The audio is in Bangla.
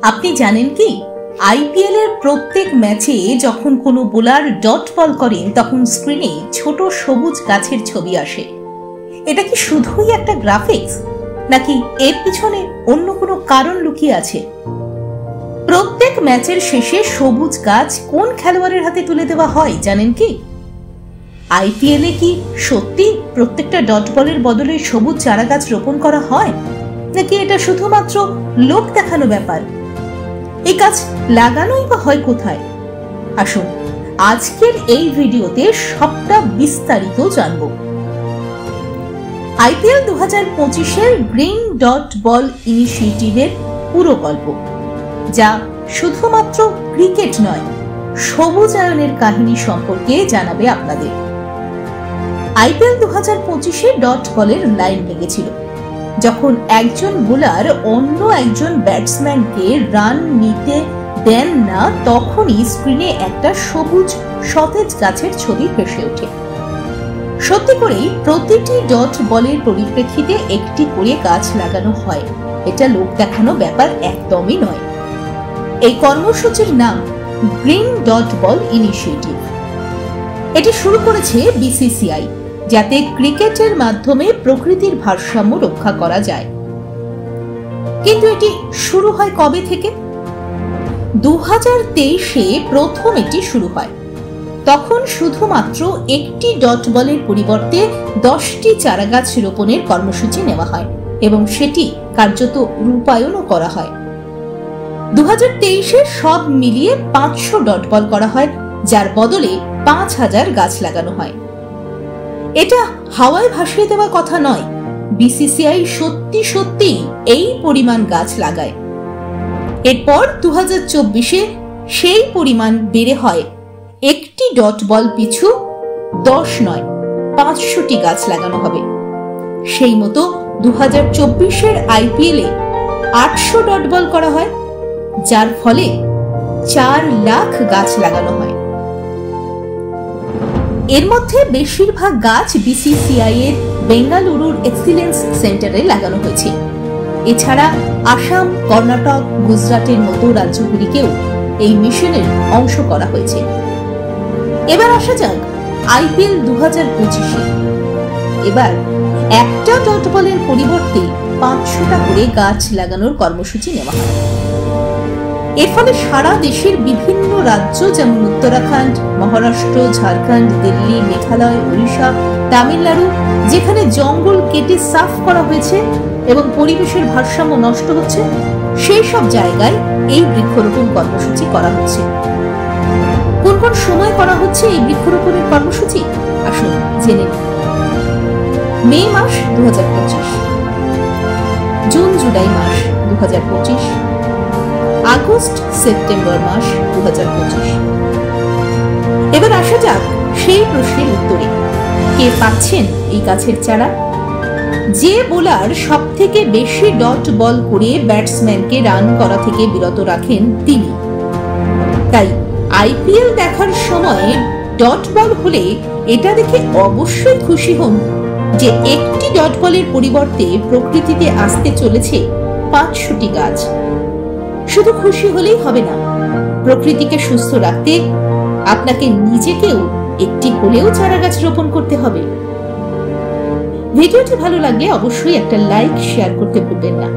আপনি জানেন কি, আইপিএল এর প্রত্যেক ম্যাচে যখন কোনো বোলার ডট বল করেন তখন স্ক্রিনে ছোট সবুজ গাছের ছবি আসে। এটা কি শুধুই একটা গ্রাফিক্স, নাকি এর পিছনে অন্য কোনো কারণ লুকিয়ে আছে? প্রত্যেক ম্যাচের শেষে সবুজ গাছ কোন খেলোয়াড়ের হাতে তুলে দেওয়া হয় জানেন কি? আইপিএল এ কি সত্যি প্রত্যেকটা ডট বলের বদলে সবুজ চারা গাছ রোপণ করা হয়, নাকি এটা শুধুমাত্র লোক দেখানো ব্যাপার? এই গাছ লাগানোই বা হয় কোথায়? আসুন আজকের এই ভিডিওতে সবটা বিস্তারিত জানব। আইপিএল 2025-এর গ্রিন ডট বল ইনিশিয়েটিভের পুরো গল্প, যা শুধুমাত্র ক্রিকেট নয়, সবুজায়নের কাহিনী সম্পর্কে জানাবে আপনাদের। আইপিএল 2025-এ ডট বলের লাইন লেগেছিল যখন একজন বোলার অন্য একজন ব্যাটসম্যানকে রান নিতে দেন না, তখনই স্ক্রিনে একটা সবুজ সতেজ গাছের ছবি ভেসে ওঠে। সত্যি করেই প্রতিটি ডট বলের পরিপ্রেক্ষিতে একটি করে গাছ লাগানো হয়। এটা লোক দেখানো ব্যাপার একদমই নয়। এই কর্মসূচির নাম গ্রিন ডট বল ইনিশিয়েটিভ। এটি শুরু করেছে বিসিসিআই, যাতে ক্রিকেটের মাধ্যমে প্রকৃতির ভারসাম্য রক্ষা করা যায়। কিন্তু এটি শুরু হয় কবে থেকে? 2023-এ প্রথম এটি শুরু হয়। তখন শুধুমাত্র একটি ডট বলের পরিবর্তে 10টি চারাগাছ রোপণের কর্মসূচি নেওয়া হয় এবং সেটি কার্যত রূপায়ণও করা হয়। 2023-এ সব মিলিয়ে 500 ডট বল করা হয়, যার বদলে 5000 গাছ লাগানো হয়। এটা হাওয়ায় ভাসিয়ে দেওয়া কথা নয়, বিসিসিআই সত্যি সত্যি এই পরিমাণ গাছ লাগায়। এরপর 2024-এ সেই পরিমাণ বেড়ে হয় একটি ডট বল পিছু 10 নয় 500টি গাছ লাগানো হবে। সেই মতো 2024-এর আইপিএল-এ 800 ডট বল করা হয়, যার ফলে 4 লাখ গাছ লাগানো হয়। এর মধ্যে বেশিরভাগ গাছ বিসিসিআই এর বেঙ্গালুরুর এক্সিলেন্স সেন্টারে লাগানো হয়েছে। এছাড়া আসাম, কর্ণাটক, গুজরাটের মতো রাজ্যগুলিকেও এই মিশনের অংশ করা হয়েছে। এবার আসা যাক আইপিএল 2025-এ। এবার একটা ডট বলের পরিবর্তে 500টা করে গাছ লাগানোর কর্মসূচি নেওয়া হয়। এর ফলে সারা দেশের বিভিন্ন রাজ্য, যেমন উত্তরাখণ্ড, মহারাষ্ট্র, ঝাড়খণ্ড, দিল্লি, মেঘালয়, ওড়িশা, তামিলনাড়ু, যেখানে জঙ্গল কেটে সাফ করা হয়েছে এবং পরিবেশের ভারসাম্য নষ্ট হচ্ছে, সেই সব জায়গায় এই বৃক্ষরোপণ কর্মসূচি করা হচ্ছে। কোন কোন সময় করা হচ্ছে এই বৃক্ষরোপণের কর্মসূচি আসুন জেনে নিন। মে মাস 2025, জুন জুলাই মাস 2025, আগস্ট সেপ্টেম্বর মাস 2025। এবার আসা যাক সেই প্রশ্নের উত্তরে। কে পাচ্ছেন এই গাছের চারা? যে বোলার সব থেকে বেশি ডট বল করে ব্যাটসম্যানকে রান করা থেকে বিরত রাখেন তিনি। তাই আইপিএল দেখার সময় ডট বল হলে এটা দেখে অবশ্যই খুশি হন যে একটি ডট বলের পরিবর্তে প্রকৃতিতে আসতে চলেছে 500টি গাছ। শুধু খুশি হলেই হবে না, প্রকৃতিকে সুস্থ রাখতে আপনাকে নিজেকেও একটি হলেও চারা গাছ রোপণ করতে হবে। ভিডিওটি ভালো লাগলে অবশ্যই একটা লাইক, শেয়ার করতে ভুলবেন না।